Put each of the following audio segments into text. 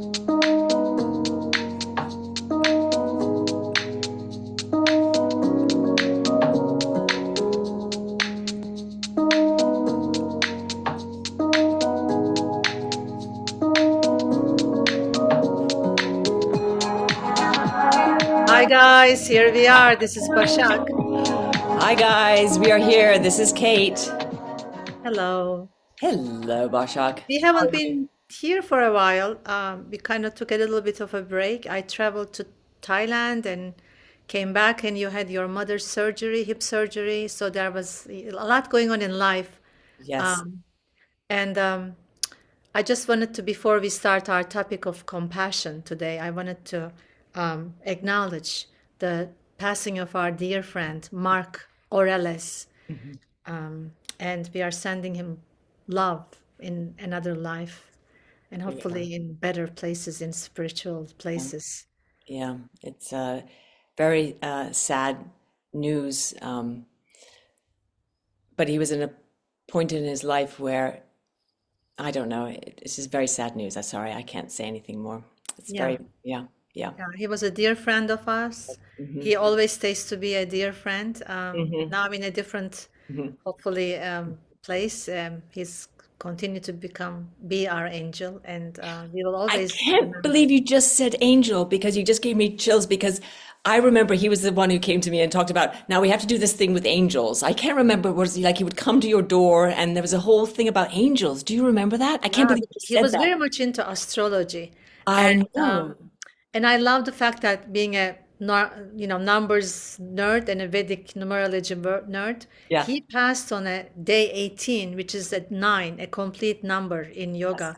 Hi guys, here we are. This is Bashak. Hi guys, we are here. This is Kate. Hello. Hello, Bashak. We How are haven't you? been here for a while. We kind of took a little bit of a break. I traveled to Thailand and came back, and you had your mother's surgery, hip surgery. So there was a lot going on in life. Yes. Um, and I just wanted to, before we start our topic of compassion today, I wanted to acknowledge the passing of our dear friend, Mark Orelles. Mhm. And we are sending him love in another life and We are. hopefully in better places, in spiritual Yeah. places. Yeah. It's very sad news. But he was in a point in his life where I don't know. It's just very sad news. I'm sorry, I can't say anything more. It's Yeah, very, yeah, yeah. yeah, he was a dear friend of ours. Hmm. He always stays to be a dear friend. Hmm. Now I'm in a different, Hmm. hopefully, place. He's continued to be our angel, and we will I always can't remember. believe you just said angel because you just gave me chills because I remember he was the one who came to me and talked about now we have to do this thing with angels. I can't remember was he like he would come to your door and there was a whole thing about angels. Do you remember that? I can't Yeah, believe you just he said was that. very much into astrology, and I know. I love the fact that being a numbers nerd and a Vedic numerology nerd, Yeah. he passed on a day 18, which is at 9, a complete number in yoga.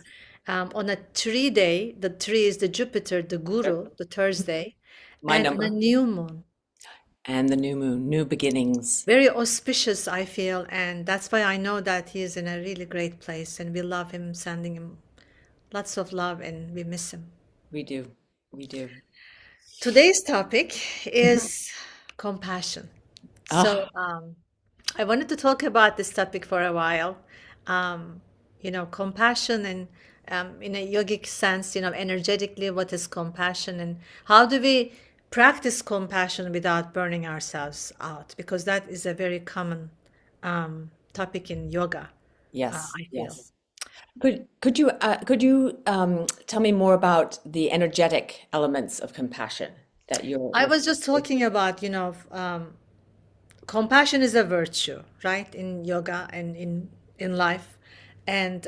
Yes. On a 3 day, the 3 is the Jupiter, the Guru, the Thursday, My and on a number. new moon. And the new moon, new beginnings. Very auspicious, I feel, and that's why I know that he is in a really great place, and we love him, sending him lots of love, and we miss him. We do. We do. Today's topic is compassion. So, Ah, I wanted to talk about this topic for a while. Um, compassion and in a yogic sense, energetically, what is compassion and how do we practice compassion without burning ourselves out? Because that is a very common topic in yoga, yes, I feel. yes. Could you tell me more about the energetic elements of compassion that you're I working was just with? talking about, compassion is a virtue, right, in yoga and in life, and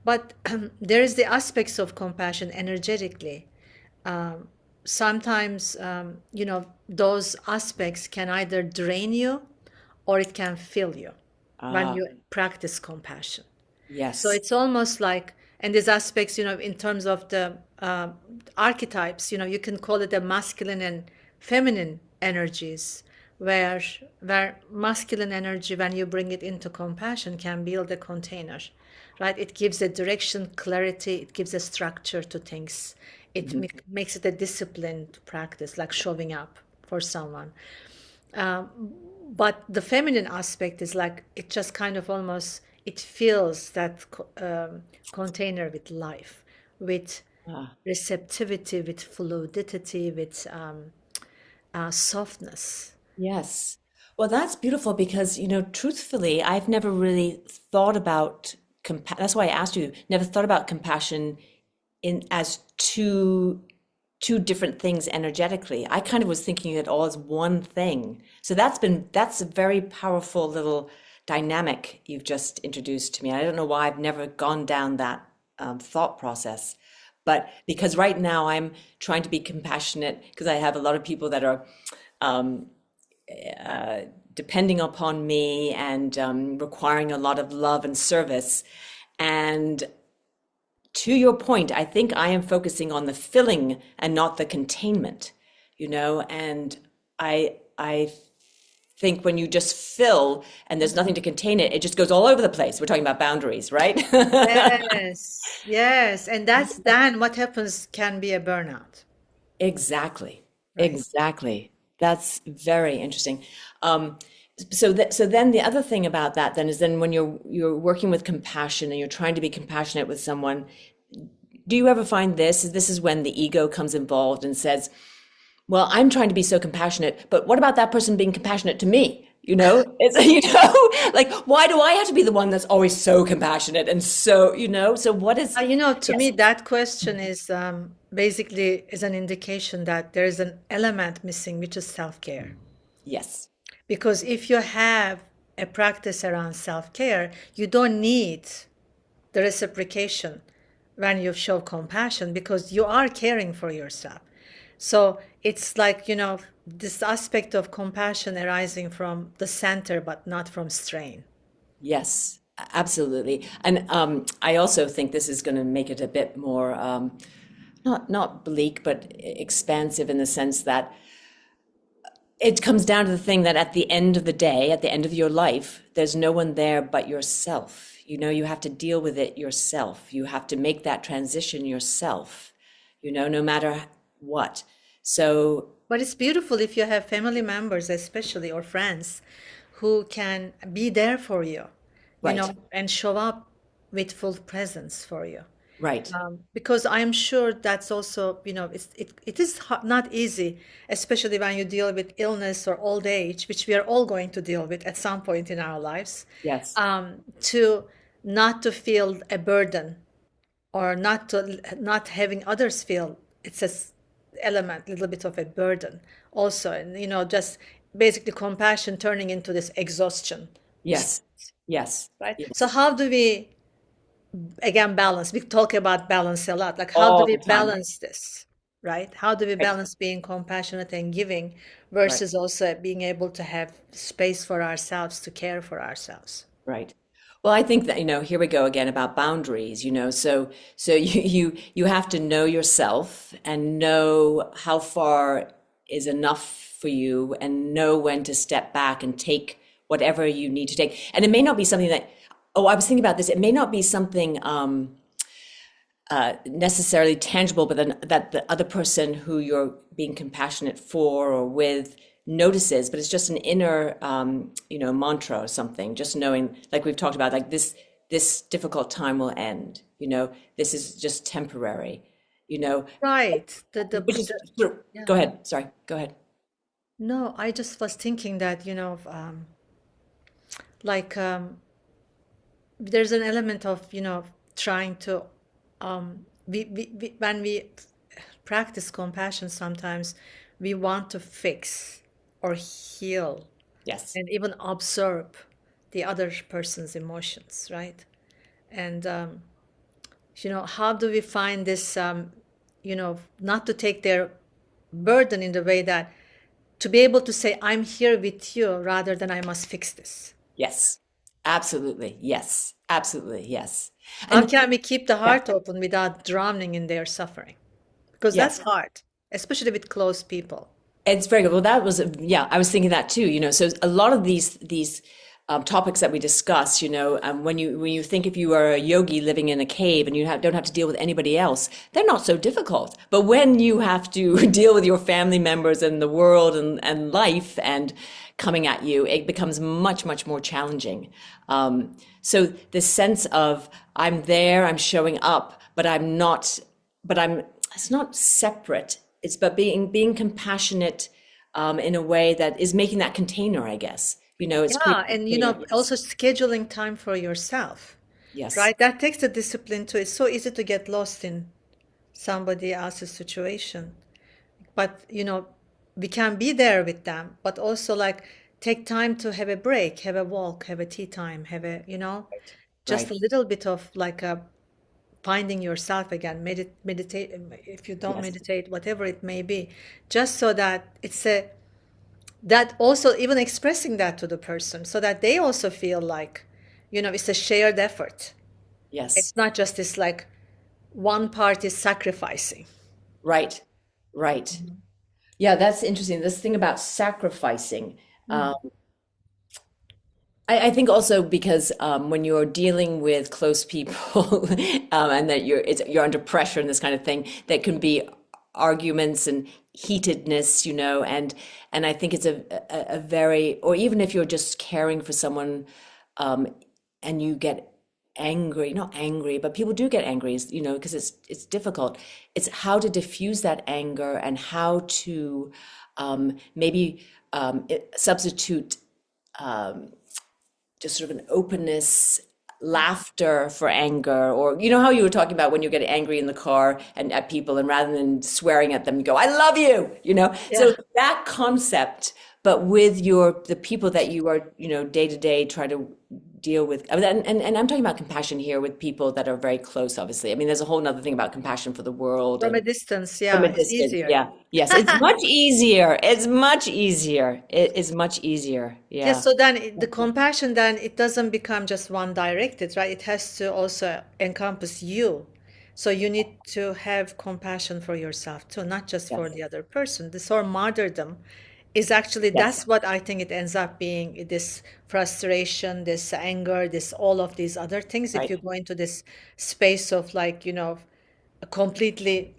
but there is the aspects of compassion energetically. Sometimes those aspects can either drain you or it can fill you when Ah, you practice compassion. So yes. it's almost like, and these aspects, in terms of the archetypes, you can call it the masculine and feminine energies, where masculine energy, when you bring it into compassion, can build a container, right? It gives a direction, clarity. It gives a structure to things. It Mhm. makes it a disciplined practice, like showing up for someone. But the feminine aspect is like it just kind of almost it fills that container with life, with Ah, receptivity, with fluidity, with softness. yes. Well, that's beautiful because, truthfully, I've never really thought about that's why I asked you, never thought about compassion in as two different things energetically. I kind of was thinking it all as one thing. So that's a very powerful little dynamic you've just introduced to me. I don't know why I've never gone down that thought process, but because right now I'm trying to be compassionate because I have a lot of people that are um, depending upon me and requiring a lot of love and service. And to your point, I think I am focusing on the filling and not the containment, and I think when you just fill and there's nothing to contain it, it just goes all over the place. We're talking about boundaries, right? Yes, yes, and that's then what happens can be a burnout, Exactly. right? Exactly. That's very interesting. Um, so then the other thing about that then is then when you're working with compassion and you're trying to be compassionate with someone, do you ever find this is when the ego comes involved and says, well, I'm trying to be so compassionate, but what about that person being compassionate to me? You know, it's, like, why do I have to be the one that's always so compassionate and so, so what is, To me, yes, that question is basically is an indication that there is an element missing, which is self-care. yes, Because if you have a practice around self-care, you don't need the reciprocation when you show compassion because you are caring for yourself. So it's like, this aspect of compassion arising from the center, but not from strain. yes, absolutely. And I also think this is going to make it a bit more, not bleak, but expansive in the sense that it comes down to the thing that at the end of the day, at the end of your life, there's no one there but yourself. You have to deal with it yourself. You have to make that transition yourself, no matter what. So, But it's beautiful if you have family members, especially, or friends who can be there for you, right, and show up with full presence for you. right. Because I'm sure that's also, it is not easy, especially when you deal with illness or old age, which we are all going to deal with at some point in our lives, Yes, to not to feel a burden or not having others feel it's element, a little bit of a burden also, and just basically compassion turning into this exhaustion, yes, yes, right? So yes. how do we again balance? We talk about balance a lot, like how do All we the time. balance this, right? How do we Right, balance being compassionate and giving right. versus also being able to have space for ourselves to care for ourselves? Right. Well, I think that, here we go again about boundaries, so you have to know yourself and know how far is enough for you and know when to step back and take whatever you need to take. And it may not be something that, oh, I was thinking about this. It may not be something necessarily tangible, but then that the other person who you're being compassionate for or with notices, but it's just an inner, mantra or something. Just knowing, like we've talked about, like this difficult time will end. This is just temporary. You know, Right. which is, Yeah. go ahead. Sorry, go ahead. No, I just was thinking that, like there's an element of, trying to, when we practice compassion, sometimes we want to fix or heal Yes, and even absorb the other person's emotions, right? And, how do we find this, not to take their burden in the way that to be able to say, I'm here with you rather than I must fix this. yes, absolutely, yes, absolutely, yes, How and can we keep the yeah, heart open without drowning in their suffering? Because that's yes. hard, especially with close people. It's very good. Well, that was, yeah, I was thinking that too, so a lot of these topics that we discuss, when you think if you are a yogi living in a cave and you don't have to deal with anybody else, they're not so difficult. But when you have to deal with your family members and the world and life and coming at you, it becomes much, much more challenging. So the sense of I'm there, I'm showing up, but I'm not, but I'm, it's not separate. It's about being compassionate in a way that is making that container, I guess. It's Yeah, creating a and container. Yes. also scheduling time for yourself, Yes. right? That takes the discipline too. It's so easy to get lost in somebody else's situation. But, we can be there with them, but also like take time to have a break, have a walk, have a tea time, have a, Right. just Right. a little bit of like a finding yourself again, meditate, if you don't Yes. meditate, whatever it may be, just so that it's a, that also even expressing that to the person so that they also feel like, it's a shared effort. Yes. It's not just this like one part is sacrificing. Right. Right. Yeah, that's interesting. This thing about sacrificing. Mm. I think also because when you're dealing with close people and that you're under pressure and this kind of thing, that can be arguments and heatedness, and I think it's a very, or even if you're just caring for someone and you get angry, not angry, but people do get angry, because it's difficult. It's how to diffuse that anger and how to maybe substitute just sort of an openness, laughter for anger, or how you were talking about when you get angry in the car and at people, and rather than swearing at them, you go, "I love you," Yeah. So that concept, but with the people that you are, day to day try to deal with. And I'm talking about compassion here with people that are very close, obviously. I mean, there's a whole nother thing about compassion for the world From a and distance, from yeah, a it's distance. easier. Yeah. Yes. It's much easier. It's much easier. It is much easier. Yes, Yeah. so then the compassion, then it doesn't become just one directed, right? It has to also encompass you. So you need to have compassion for yourself too, not just for Yes. the other person. This whole martyrdom is actually, Yes. that's what I think it ends up being, this frustration, this anger, this all of these other things. If you Right. go into this space of like, completely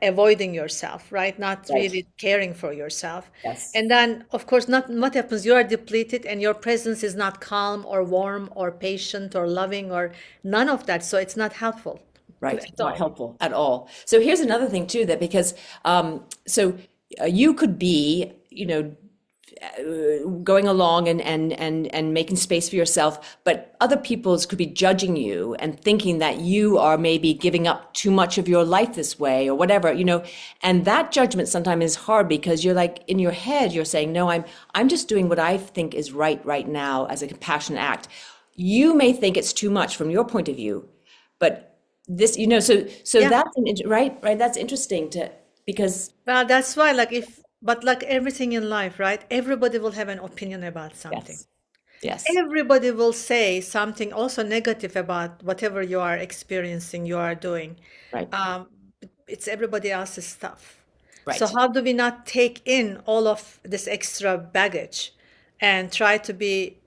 avoiding yourself, right? Not Right. really caring for yourself. Yes. And then, of course, not what happens, you are depleted and your presence is not calm or warm or patient or loving or none of that. So it's not helpful Right. at Not all. helpful at all. So here's another thing too, that because you could be, going along and making space for yourself, but other people's could be judging you and thinking that you are maybe giving up too much of your life this way or whatever, and that judgment sometimes is hard because you're like in your head you're saying, no, I'm just doing what I think is right now as a compassionate act. You may think it's too much from your point of view, but this, so Yeah. that's right, that's interesting to, because Well, that's why, like, but like everything in life, right? Everybody will have an opinion about something. yes, yes, Everybody will say something also negative about whatever you are experiencing, you are doing. right, Um, it's everybody else's stuff. So right, how do we not take in all of this extra baggage and try to be,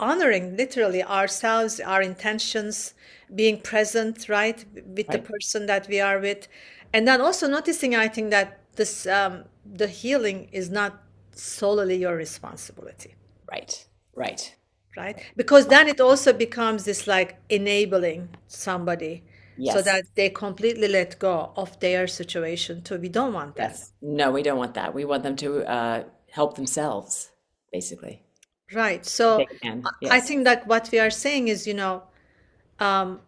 honoring literally ourselves, our intentions, being present, right, with the right, person that we are with, and then also noticing, I think that this the healing is not solely your responsibility, right, right. right? Because then it also becomes this like enabling somebody so Yes, that they completely let go of their situation too. We don't want that. yes. No, we don't want that. We want them to help themselves, basically, Right. if they So can. I Yes, think that what we are saying is, um,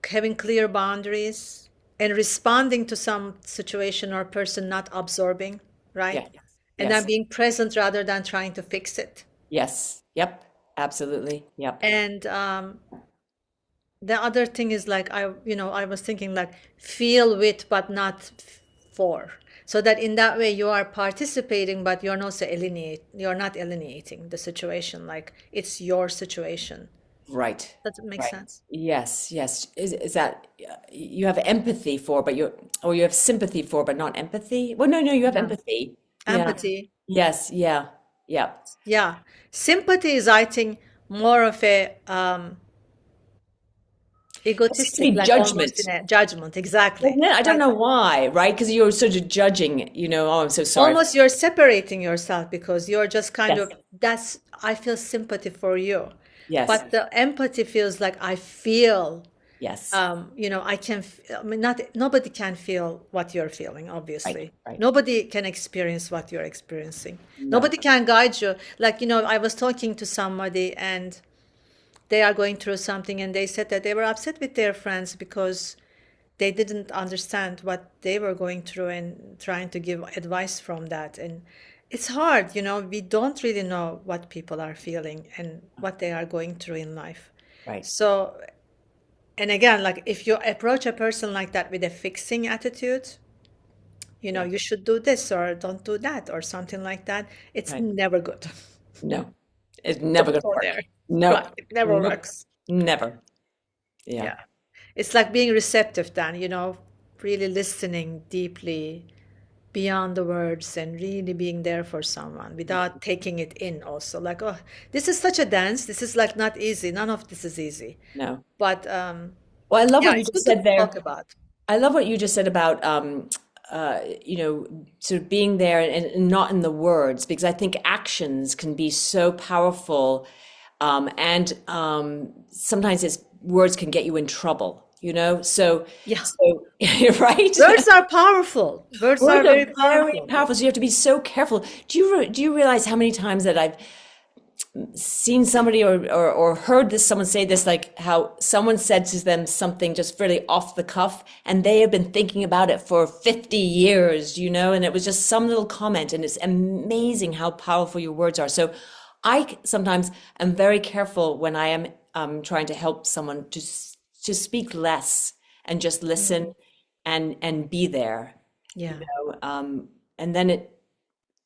having clear boundaries and responding to some situation or person, not absorbing, yeah, right? And then yes, being present rather than trying to fix it. yes, yep, absolutely, yep, And the other thing is like I was thinking like feel with but not for. So that in that way you are participating, but you're not alienating the situation. Like it's your situation. right, Does it make right. sense? Yes, yes. Is that you have empathy for, but or you have sympathy for, but not empathy? Well, no, you have Yeah. empathy. Yeah. Empathy. Yes, yeah, yeah. Yeah. Sympathy is, I think, more of a It seems to egotistic, be like almost judgment. in a judgment. Exactly. Doesn't it? I don't Like know why, right? Because you're sort of judging, oh, I'm so sorry. almost you're separating yourself because you're just kind Yes, of, that's, I feel sympathy for you. yes, But the empathy feels like I feel, yes. I can, I mean, not, nobody can feel what you're feeling, Right, obviously. right. Nobody can experience what you're experiencing. No, Nobody can guide you. Like, I was talking to somebody and they are going through something and they said that they were upset with their friends because they didn't understand what they were going through and trying to give advice from that. And it's hard, we don't really know what people are feeling and what they are going through in life. right, So, and again, like if you approach a person like that with a fixing attitude, yeah, you should do this or don't do that or something like that, it's right. never good. No, it's never Don't going to go work. there. No, Right. It never nope, works. never. Yeah, Yeah. It's like being receptive then, really listening deeply beyond the words and really being there for someone without taking it in also. Like, oh, this is such a dance. This is like not easy. None of this is easy. no. But Well, I love yeah, what you it's just good to said talk there. about. I love what you just said about sort of being there and not in the words, because I think actions can be so powerful, and sometimes it's words can get you in trouble, you know? Yeah. So, right? Words are powerful. Words are Words very are very powerful. powerful. So you have to be so careful. Do you realize how many times that I've seen somebody or heard this someone say this, like how someone said to them something just really off the cuff and they have been thinking about it for 50 years, you know, and it was just some little comment, and it's amazing how powerful your words are. So I sometimes am very careful when I am trying to help someone to speak less and just Mm. listen and be there, you Yeah. know. And then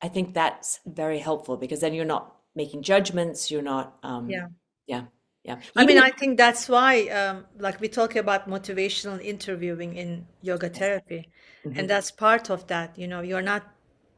I think that's very helpful because then you're not making judgments. You're not, Yeah. yeah, yeah. I Even mean, if, I think that's why, like we talk about motivational interviewing in yoga yes, therapy, and mhm, that's part of that. You're not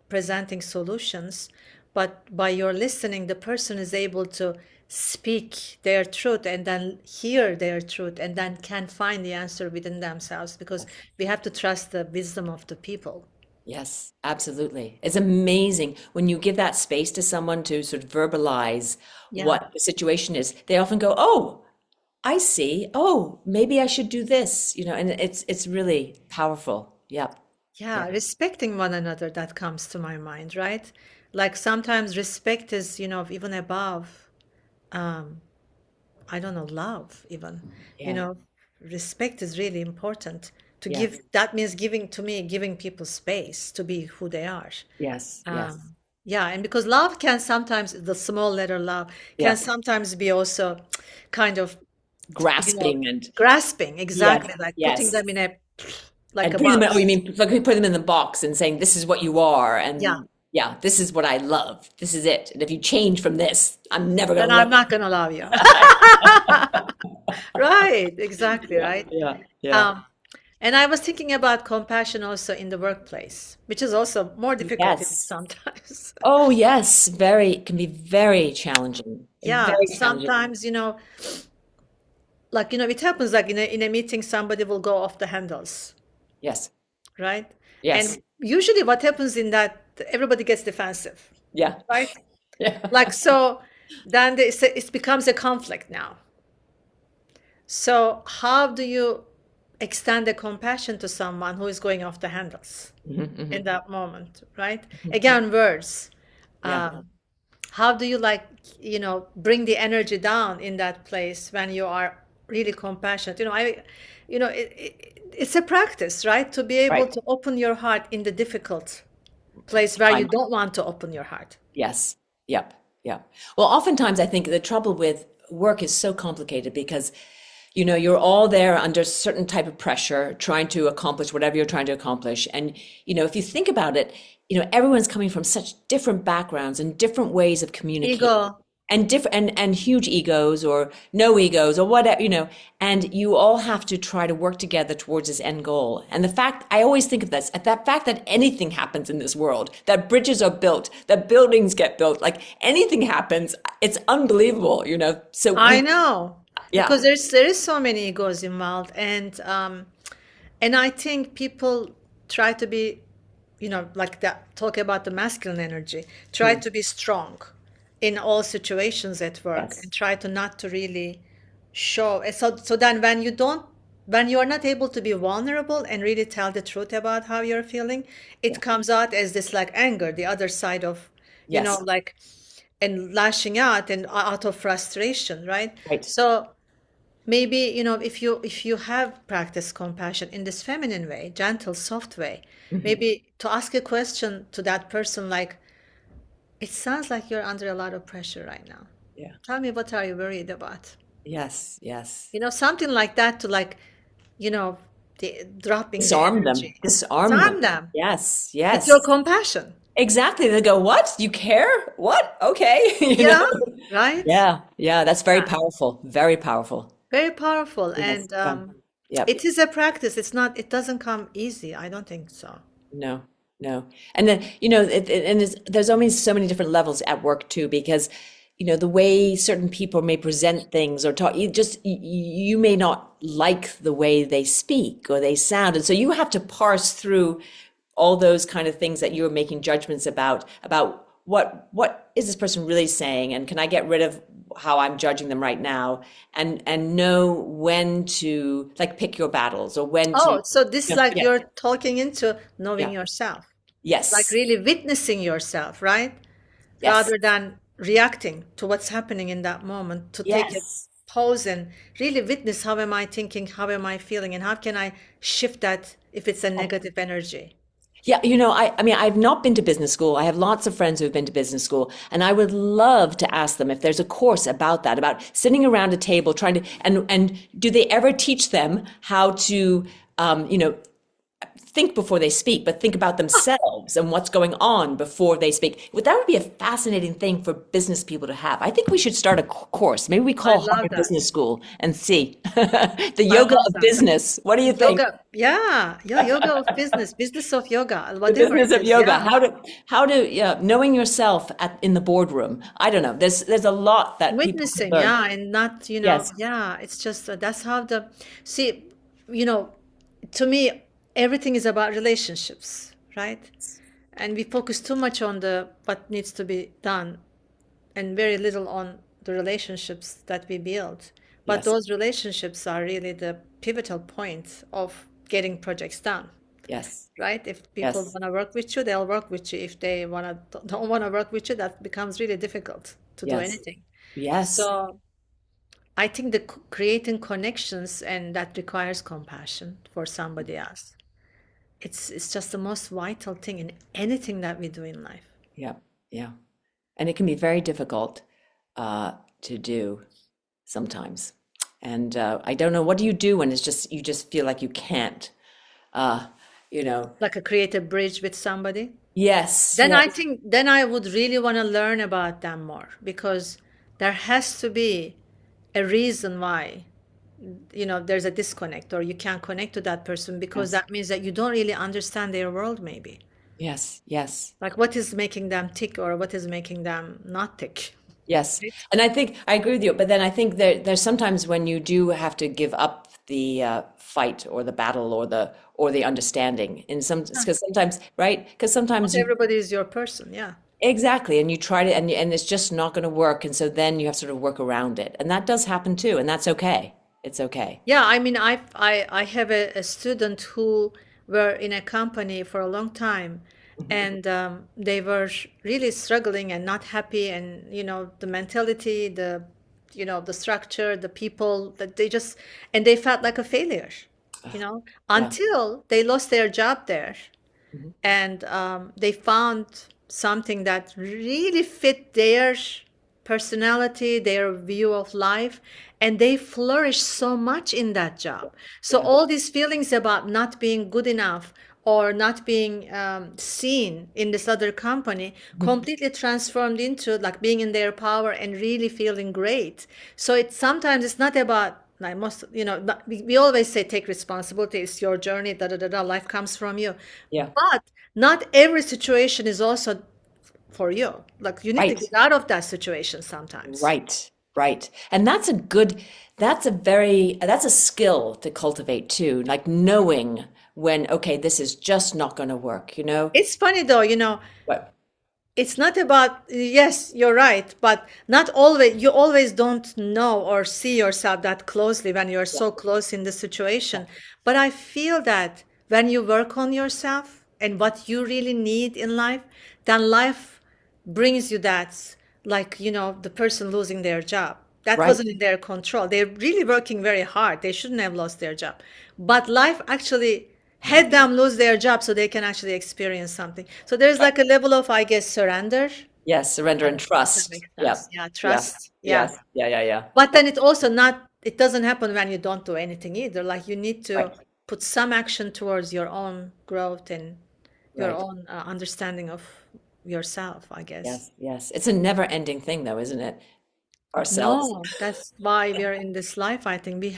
presenting solutions, but by your listening, the person is able to speak their truth and then hear their truth and then can find the answer within themselves because yes, we have to trust the wisdom of the people. yes, absolutely. It's amazing when you give that space to someone to sort of verbalize Yeah. what the situation is. They often go, "Oh, I see. Oh, maybe I should do this," you know, and it's really powerful. Yep. Yeah, Yeah. respecting one another, that comes to my mind, right? Like sometimes respect is, even above, um, I don't know, love, even. You Yeah. know, respect is really important to give. Yes. That means giving, to me, giving people space to be who they are. Yes. Yes. Yeah, and because love can sometimes, the small letter love, can Yep. sometimes be also kind of, you know, Grasping and grasping, yes. exactly, like putting Yes. them in a, like And a putting them in, oh, you box. mean like putting them in the box and saying, this is what you are. Yeah. And yeah, this is what I love. This is it. And if you change from this, I'm never going Then to love I'm not gonna love you. Right, exactly, you. Yeah, right? yeah, yeah. Um, and I was thinking about compassion also in the workplace, which is also more difficult even Yes. sometimes. Oh, yes. Very, can be very challenging. Yeah, Very challenging. sometimes, like, it happens like in a meeting, somebody will go off the handles, Yes. right? Yes. And usually what happens in that, everybody gets defensive, Yeah. right? Yeah. Like, so then it becomes a conflict now. So, how do you extend the compassion to someone who is going off the handles Mhm, in mhm. that moment, right? Again, words. Yeah. Um, how do you like, bring the energy down in that place when you are really compassionate? It's a practice, right? To be able Right. to open your heart in the difficult place where you Time. don't want to open your heart. Yes. Yep. Yep. Well, oftentimes I think the trouble with work is so complicated because, you know, you're all there under certain type of pressure, trying to accomplish whatever you're trying to accomplish. And, you know, if you think about it, you know, everyone's coming from such different backgrounds and different ways of communicating Ego. and different and huge egos or no egos or whatever, you know, and you all have to try to work together towards this end goal. And the fact, I always think of this, at that fact that anything happens in this world, that bridges are built, that buildings get built, like anything happens, it's unbelievable, you know. So I we, know, yeah, because there is so many egos involved, and I think people try to be, like that. Talk about the masculine energy. Try mm, to be strong in all situations at work, yes, and try to not to really show. And so then when you are not able to be vulnerable and really tell the truth about how you're feeling, yeah, it comes out as this like anger, the other side of, yes, like, and lashing out and out of frustration, right? right. So maybe, if you have practiced compassion in this feminine way, gentle, soft way, Hmm. maybe to ask a question to that person like, it sounds like you're under a lot of pressure right now. Yeah, Tell me, what are you worried about? yes, yes. Something like that, to like, you know dropping the Disarm them, energy. disarm them. Disarm them Yes, with your yes. compassion. Exactly. They go, what? You care? What? Okay. You Yeah, know? right. Yeah. Yeah. That's very powerful. Very powerful. Very powerful. Yes. And Yeah. it Yep. is a practice. It doesn't come easy. I don't think so. No, no. And then, you know, and there's always so many different levels at work too, because, you know, the way certain people may present things or talk, you may not like the way they speak or they sound. And so you have to parse through all those kind of things that you're making judgments about what is this person really saying? And can I get rid of how I'm judging them right now, and know when to like pick your battles or when to, Oh, so this like yeah, you're talking into knowing yeah, yourself, like yes, really witnessing yourself, right? yes, Rather than reacting to what's happening in that moment, to take a yes. pause and really witness how am I thinking, how am I feeling, and how can I shift that if it's a negative energy. Yeah, I mean, I've not been to business school. I have lots of friends who have been to business school, and I would love to ask them if there's a course about that, about sitting around a table trying to, and do they ever teach them how to, think before they speak, but think about themselves and what's going on before they speak. Well, that would be a fascinating thing for business people to have. I think we should start a course. Maybe we I call love Harvard that. Business School and see the I yoga love of that. business. What do you think? Yoga, yeah, yeah, yoga of business, business of yoga, The whatever business it of is, yoga. yeah. How to yeah, knowing yourself in the boardroom. I don't know. There's a lot that people could Witnessing, learn. yeah, and not, Yes. yeah, it's just that's how the, see, you know, to me, everything is about relationships, right? And we focus too much on the what needs to be done and very little on the relationships that we build. But Yes. those relationships are really the pivotal point of getting projects done, Yes. right? If people Yes. want to work with you, they'll work with you. If they want to don't want to work with you, that becomes really difficult to do Yes. anything. Yes. So I think the creating connections and that requires compassion for somebody else. It's just the most vital thing in anything that we do in life. Yeah. Yeah. And it can be very difficult to do sometimes. And I don't know, what do you do when it's just you just feel like you can't? Uh, you know. Like a create a bridge with somebody. Yes. Then I Yes. think then I would really want to learn about them more because there has to be a reason why there's a disconnect or you can't connect to that person because Yes. that means that you don't really understand their world maybe. Yes. Yes. Like what is making them tick or what is making them not tick, Yes, right? and I think I agree with you. But then I think there's sometimes when you do have to give up the fight or the battle or the understanding in some, because sometimes, right? Because Not sometimes you everybody is your person, yeah. exactly, and you try to, and it's just not going to work, and so then you have to sort of work around it, and that does happen too, and that's okay. It's okay. Yeah, I mean, I have a student who were in a company for a long time, Mhm. and they were really struggling and not happy, and the mentality, the structure, the people that they just and they felt like a failure, you know, Yeah. until they lost their job there Mhm. and they found something that really fit their personality, their view of life, and they flourished so much in that job. So Yeah. all these feelings about not being good enough or not being seen in this other company Mhm. completely transformed into like being in their power and really feeling great. So it's sometimes it's not about like most, we always say take responsibility. It's your journey. Da da da da. Life comes from you, Yeah. but not every situation is also for you. Like you need to Right. get out of that situation sometimes. Right, right. And that's a skill to cultivate too, like knowing when, okay, this is just not going to work, you know? It's funny though, But it's not about, yes, you're right, but not always, you always don't know or see yourself that closely when you're yeah, so close in the situation. But I feel that when you work on yourself and what you really need in life, then life brings you that, like, the person losing their job. That right, wasn't in their control. They're really working very hard. They shouldn't have lost their job. But life actually yeah, had them lose their job so they can actually experience something. So there's right. like a level of, I guess, surrender. Yes, surrender I and don't know if that trust. makes Yeah, sense. Yeah, yeah, trust. Yeah. yes, yeah, yeah, yeah. But then it also not, it doesn't happen when you don't do anything either. Like you need Right, to put some action towards your own growth and your right. own understanding of yourself, I guess. Yes, yes. It's a never-ending thing though, isn't it? Ourselves. No, that's why we are in this life. I think we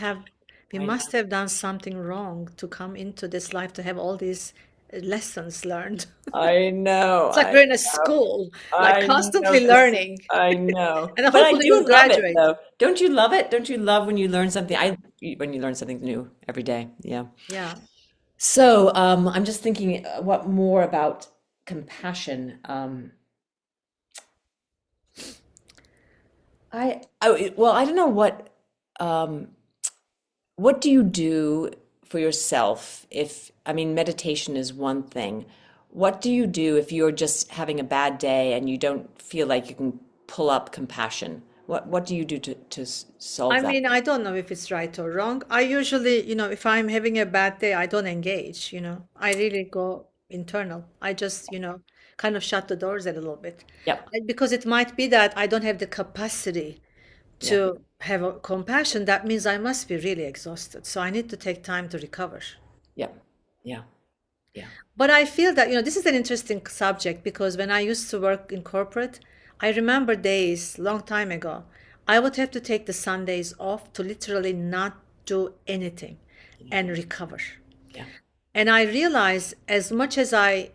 I must have done something wrong to come into this life to have all these lessons learned. I know, It's like I we're in a know, school, like I know constantly this. learning, I know. and But I hopefully we'll do love it graduate. though. Don't you love it? Don't you love when you learn something? When you learn something new every day. Yeah. Yeah. So, I'm just thinking what more about compassion. Well, I don't know um, what do you do for yourself if, I mean, meditation is one thing. What do you do if you're just having a bad day and you don't feel like you can pull up compassion? What do you do to solve I that? mean, I don't know if it's right or wrong. I usually, if I'm having a bad day, I don't engage. I really go internal. I just, kind of shut the doors a little bit. Yep. Because it might be that I don't have the capacity Yeah. to have a compassion. That means I must be really exhausted. So I need to take time to recover. Yep. Yeah. Yeah. But I feel that, this is an interesting subject because when I used to work in corporate, I remember days, long time ago, I would have to take the Sundays off to literally not do anything and recover. Yeah. And I realized as much as I,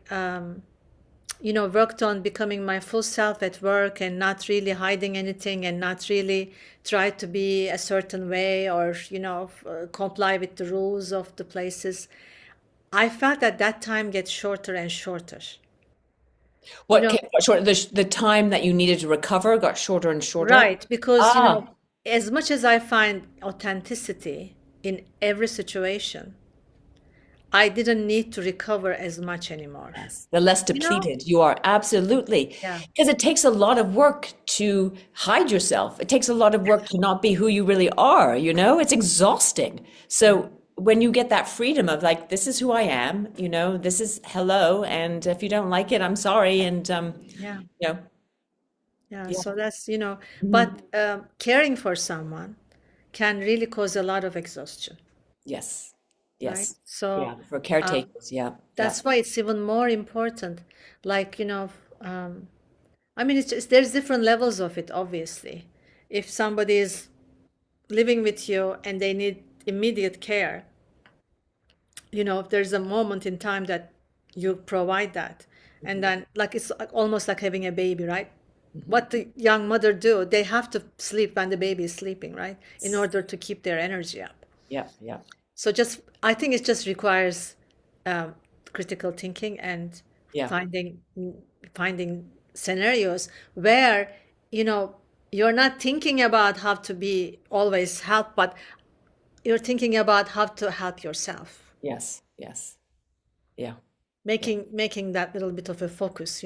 worked on becoming my full self at work and not really hiding anything and not really try to be a certain way or, comply with the rules of the places, I felt that that time gets shorter and shorter. You What know, got short, the time that you needed to recover got shorter and shorter? right, because, Ah, as much as I find authenticity in every situation, I didn't need to recover as much anymore. yes. The less You know? depleted you are, absolutely. Yeah. Because it takes a lot of work to hide yourself. It takes a lot of work to not be who you really are, you know? It's exhausting. Yeah. So when you get that freedom of like, this is who I am, you know, this is hello, and if you don't like it, I'm sorry, and Yeah. you know, Yeah. yeah. So that's, Mhm. but caring for someone can really cause a lot of exhaustion, Yes. right? Yes. So Yeah. For um, caretakers, yeah. Yeah. that's why it's even more important. Like, I mean, there's different levels of it, obviously. If somebody is living with you and they need immediate care, if there's a moment in time that you provide that. And then, like, it's like almost like having a baby, right? Mhm. What the young mother do, they have to sleep when the baby is sleeping, right? In Yes. order to keep their energy up. Yeah. Yeah. So just, I think it just requires um, critical thinking and Yeah. finding finding scenarios where you know you're not thinking about how to be always help, but you're thinking about how to help yourself, Yes. Yes. Yeah. Yeah. making that little bit of a focus,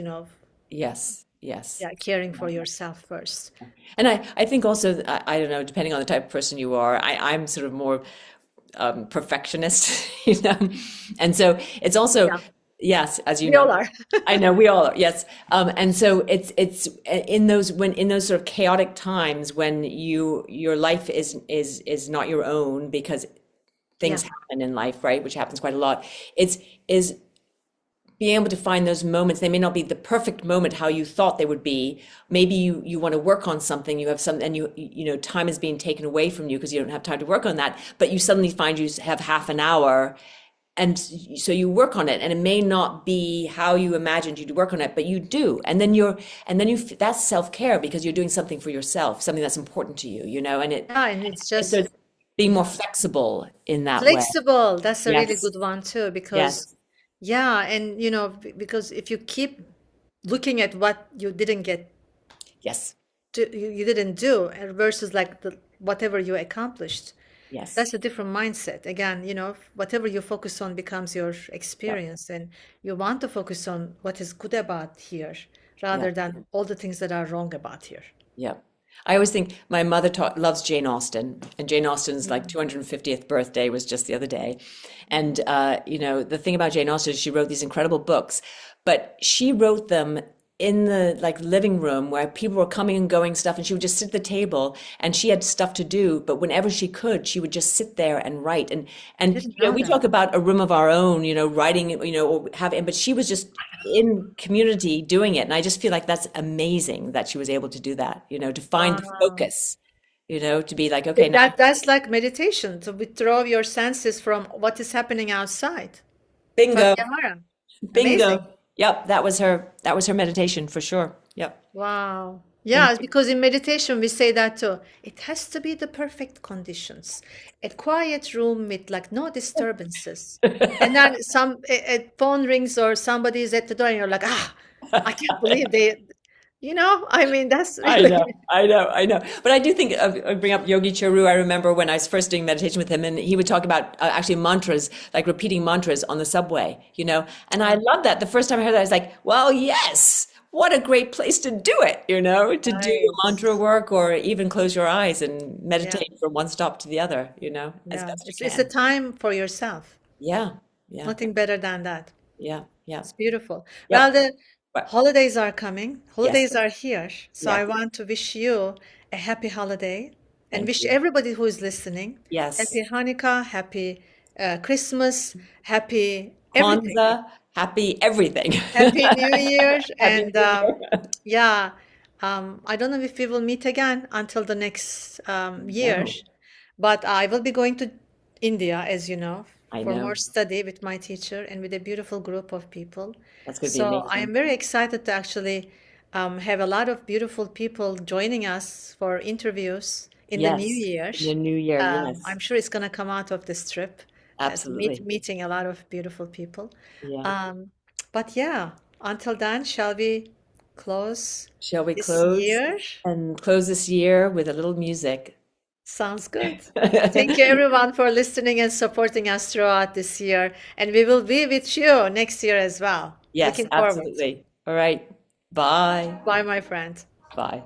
Yes. Yes. yeah, caring for yourself first. And I think also, I don't know, depending on the type of person you are, I'm sort of more perfectionist, you know, and so it's also, Yeah, yes, as you we all know, are. I know we all are, yes, and so it's in those sort of chaotic times when your life is not your own because Yeah. things happen in life, right? Which happens quite a lot. It's is being able to find those moments. They may not be the perfect moment how you thought they would be. Maybe you want to work on something, you have some, and you know, time is being taken away from you because you don't have time to work on that, but you suddenly find you have half an hour, and so you work on it, and it may not be how you imagined you'd work on it, but you do, and then you that's self-care because you're doing something for yourself, something that's important to you, you know, Yeah, and it's and so just, it's being more yeah, flexible in that way. flexible. That's a really Yes. good one too, because Yes. yeah, and because if you keep looking at what you didn't get Yes. you didn't do versus like the whatever you accomplished, Yes. that's a different mindset. Again, whatever you focus on becomes your Yeah. experience, and you want to focus on what is good about here Yeah. rather than all the things that are wrong about here. Yeah. I always think my mother loves Jane Austen, and Jane Austen's like Mm. 250th birthday was just the other day. And you know, the thing about Jane Austen is she wrote these incredible books, but she wrote them in the like living room where people were coming and going stuff, and she would just sit at the table, and she had stuff to do, but whenever she could, she would just sit there and write. I And didn't you know, know we that. talk about a room of our own, you know, writing, you know, or having, but she was just in community doing it. And I just feel like that's amazing that she was able to do that, you know, to find the Wow. focus, you know, to be like, okay, now That's like meditation, to withdraw your senses from what is happening outside. bingo, Pratyahara. Amazing. bingo. Yep, that was her meditation for sure. Yep. Wow. And Yeah, because in meditation we say that too. It has to be the perfect conditions. A quiet room with like no disturbances. And then a phone rings or somebody is at the door and you're like, I can't believe they. I mean, that's I really, know, I know, I know. But I do think I bring up Yogi Charu. I remember when I was first doing meditation with him, and he would talk about actually mantras, like repeating mantras on the subway. And I oh, love that. The first time I heard that, I was like, well, yes, what a great place to do it, to do your right. mantra work or even close your eyes and Yeah, meditate from one stop to the other, as yeah. best you It's a can. time for yourself. Yeah, yeah, Nothing better than that. yeah, yeah. It's beautiful. Well, Yep. the But holidays are coming. yes, Holidays are here. So yes. I want to wish you a happy holiday and Thank wish you. everybody who is listening Yes. happy Hanukkah, happy Christmas, happy everything. Kwanzaa, happy everything. Happy New Year. Happy And New Year. yeah, I don't know if we will meet again until the next year, No, but I will be going to India, as you know, I for know. more study with my teacher and with a beautiful group of people. That's going to be So I amazing. am very excited to actually have a lot of beautiful people joining us for interviews in the new Yes, year. in the new year, yes, I'm sure it's going to come out of this trip as absolutely. meeting a lot of beautiful people. Yeah. Um, but yeah, until then, shall we close Shall we this close year? and close this year with a little music? Sounds good. Thank you, everyone, for listening and supporting us throughout this year. And we will be with you next year as well. Yes, Looking forward. absolutely. All right. Bye. Bye, my friend. Bye.